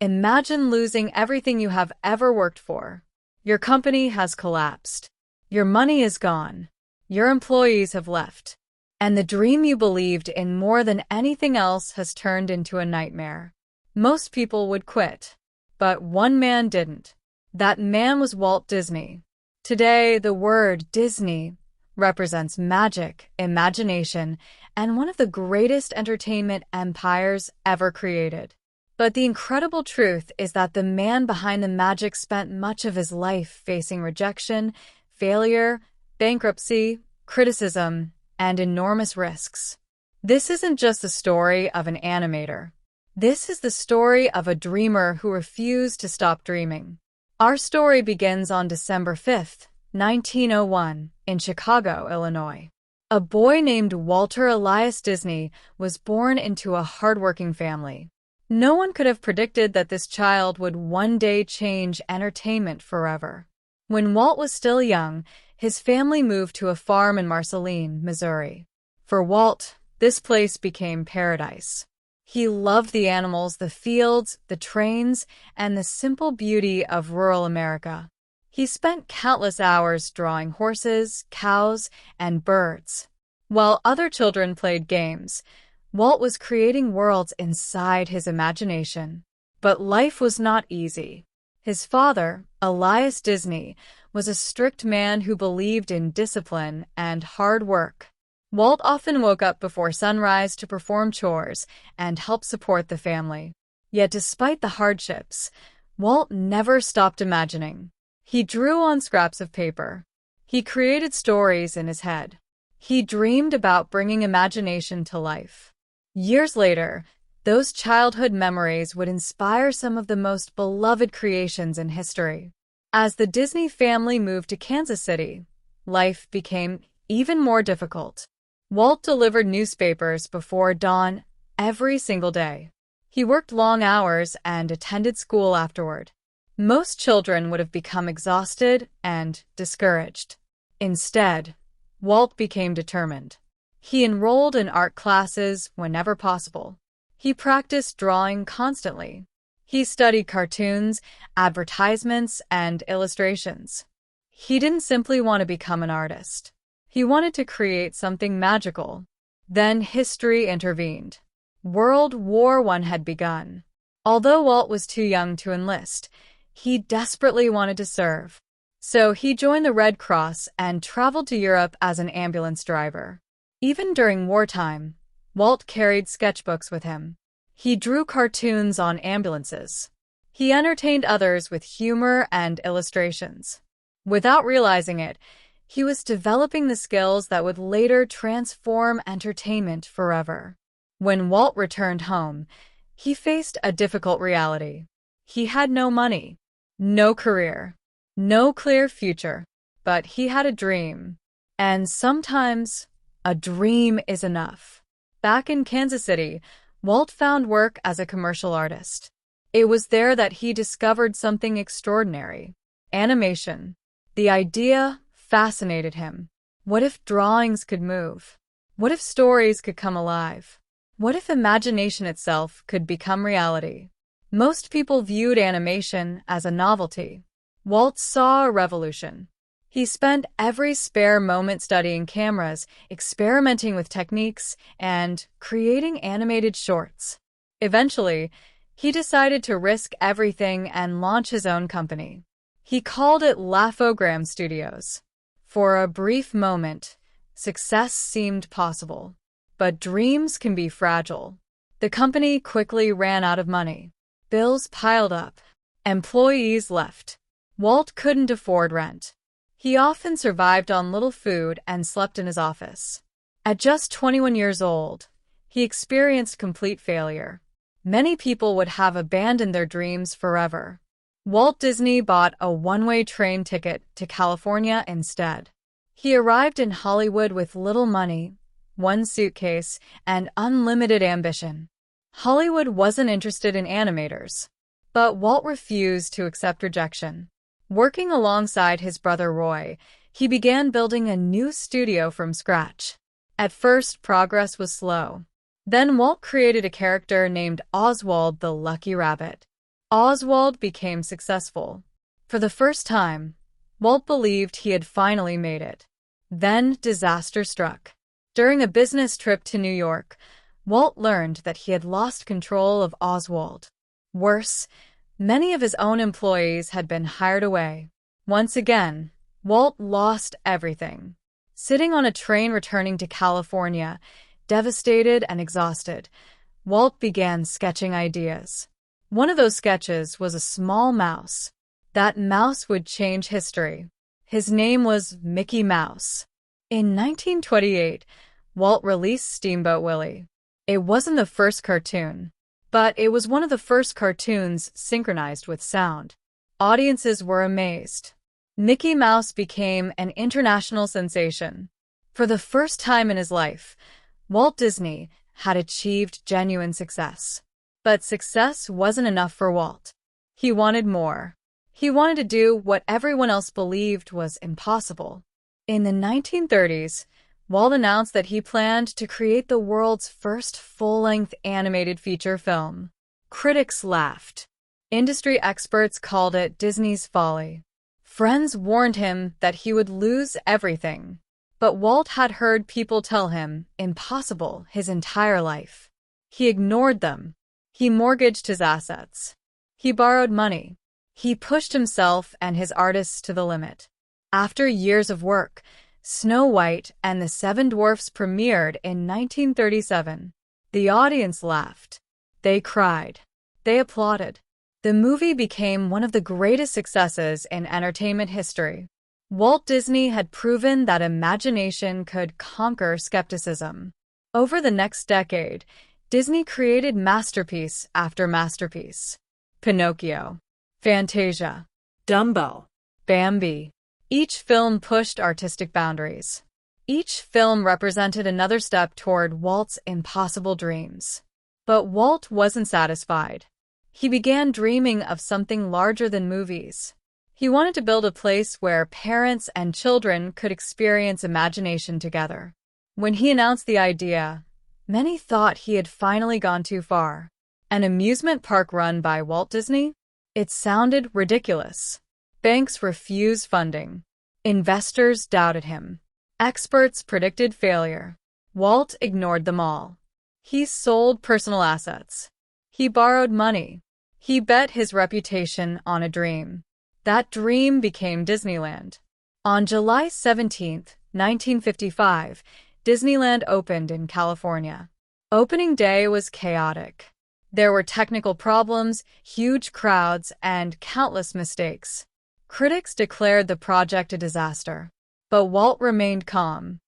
Imagine losing everything you have ever worked for. Your company has collapsed. Your money is gone. Your employees have left. And the dream you believed in more than anything else has turned into a nightmare. Most people would quit. But one man didn't. That man was Walt Disney. Today, the word Disney represents magic, imagination, and one of the greatest entertainment empires ever created. But the incredible truth is that the man behind the magic spent much of his life facing rejection, failure, bankruptcy, criticism, and enormous risks. This isn't just the story of an animator. This is the story of a dreamer who refused to stop dreaming. Our story begins on December 5th, 1901, in Chicago, Illinois. A boy named Walter Elias Disney was born into a hardworking family. No one could have predicted that this child would one day change entertainment forever. When Walt was still young, his family moved to a farm in Marceline, Missouri. For Walt, this place became paradise. He loved the animals, the fields, the trains, and the simple beauty of rural America. He spent countless hours drawing horses, cows, and birds. While other children played games, Walt was creating worlds inside his imagination. But life was not easy. His father, Elias Disney, was a strict man who believed in discipline and hard work. Walt often woke up before sunrise to perform chores and help support the family. Yet despite the hardships, Walt never stopped imagining. He drew on scraps of paper. He created stories in his head. He dreamed about bringing imagination to life. Years later, those childhood memories would inspire some of the most beloved creations in history. As the Disney family moved to Kansas City, life became even more difficult. Walt delivered newspapers before dawn every single day. He worked long hours and attended school afterward. Most children would have become exhausted and discouraged. Instead, Walt became determined. He enrolled in art classes whenever possible. He practiced drawing constantly. He studied cartoons, advertisements, and illustrations. He didn't simply want to become an artist. He wanted to create something magical. Then history intervened. World War I had begun. Although Walt was too young to enlist, he desperately wanted to serve. So he joined the Red Cross and traveled to Europe as an ambulance driver. Even during wartime, Walt carried sketchbooks with him. He drew cartoons on ambulances. He entertained others with humor and illustrations. Without realizing it, he was developing the skills that would later transform entertainment forever. When Walt returned home, he faced a difficult reality. He had no money, no career, no clear future, but he had a dream. And sometimes, a dream is enough. Back in Kansas City, Walt found work as a commercial artist. It was there that he discovered something extraordinary: animation. The idea fascinated him. What if drawings could move? What if stories could come alive? What if imagination itself could become reality? Most people viewed animation as a novelty. Walt saw a revolution. He spent every spare moment studying cameras, experimenting with techniques, and creating animated shorts. Eventually, he decided to risk everything and launch his own company. He called it Laugh-O-Gram Studios. For a brief moment, success seemed possible. But dreams can be fragile. The company quickly ran out of money. Bills piled up. Employees left. Walt couldn't afford rent. He often survived on little food and slept in his office. At just 21 years old, he experienced complete failure. Many people would have abandoned their dreams forever. Walt Disney bought a one-way train ticket to California instead. He arrived in Hollywood with little money, one suitcase, and unlimited ambition. Hollywood wasn't interested in animators, but Walt refused to accept rejection. Working alongside his brother Roy, he began building a new studio from scratch. At first, progress was slow. Then Walt created a character named Oswald the Lucky Rabbit. Oswald became successful. For the first time, Walt believed he had finally made it. Then disaster struck. During a business trip to New York, Walt learned that he had lost control of Oswald. Worse, many of his own employees had been hired away. Once again, Walt lost everything. Sitting on a train returning to California, devastated and exhausted, Walt began sketching ideas. One of those sketches was a small mouse. That mouse would change history. His name was Mickey Mouse. In 1928, Walt released Steamboat Willie. It wasn't the first cartoon, but it was one of the first cartoons synchronized with sound. Audiences were amazed. Mickey Mouse became an international sensation. For the first time in his life, Walt Disney had achieved genuine success. But success wasn't enough for Walt. He wanted more. He wanted to do what everyone else believed was impossible. In the 1930s, Walt announced that he planned to create the world's first full-length animated feature film. Critics laughed. Industry experts called it Disney's folly. Friends warned him that he would lose everything. But Walt had heard people tell him impossible his entire life. He ignored them. He mortgaged his assets. He borrowed money. He pushed himself and his artists to the limit. After years of work, Snow White and the Seven Dwarfs premiered in 1937. The audience laughed. They cried. They applauded. The movie became one of the greatest successes in entertainment history. Walt Disney had proven that imagination could conquer skepticism. Over the next decade, Disney created masterpiece after masterpiece. Pinocchio, Fantasia, Dumbo, Bambi. Each film pushed artistic boundaries. Each film represented another step toward Walt's impossible dreams. But Walt wasn't satisfied. He began dreaming of something larger than movies. He wanted to build a place where parents and children could experience imagination together. When he announced the idea, many thought he had finally gone too far. An amusement park run by Walt Disney? It sounded ridiculous. Banks refused funding. Investors doubted him. Experts predicted failure. Walt ignored them all. He sold personal assets. He borrowed money. He bet his reputation on a dream. That dream became Disneyland. On July 17, 1955, Disneyland opened in California. Opening day was chaotic. There were technical problems, huge crowds, and countless mistakes. Critics declared the project a disaster. But Walt remained calm.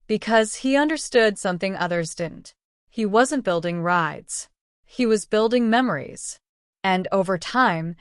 Because he understood something others didn't. He wasn't building rides. He was building memories. And over time,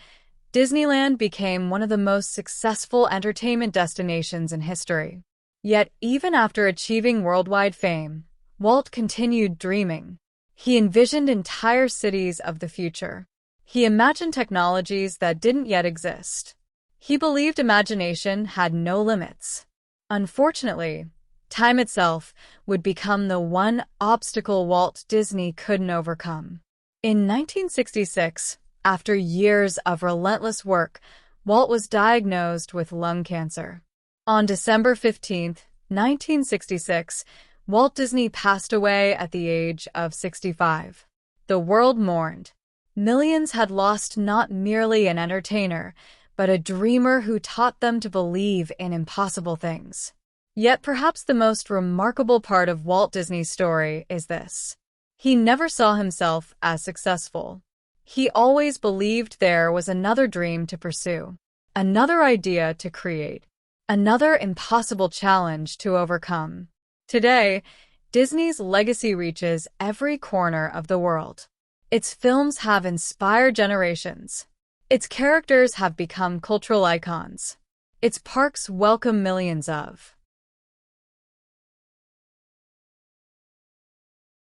Disneyland became one of the most successful entertainment destinations in history. Yet, even after achieving worldwide fame, Walt continued dreaming. He envisioned entire cities of the future. He imagined technologies that didn't yet exist. He believed imagination had no limits. Unfortunately, time itself would become the one obstacle Walt Disney couldn't overcome. In 1966, after years of relentless work, Walt was diagnosed with lung cancer. On December 15, 1966, Walt Disney passed away at the age of 65. The world mourned. Millions had lost not merely an entertainer, but a dreamer who taught them to believe in impossible things. Yet perhaps the most remarkable part of Walt Disney's story is this. He never saw himself as successful. He always believed there was another dream to pursue, another idea to create, another impossible challenge to overcome. Today, Disney's legacy reaches every corner of the world. Its films have inspired generations. Its characters have become cultural icons. Its parks welcome millions of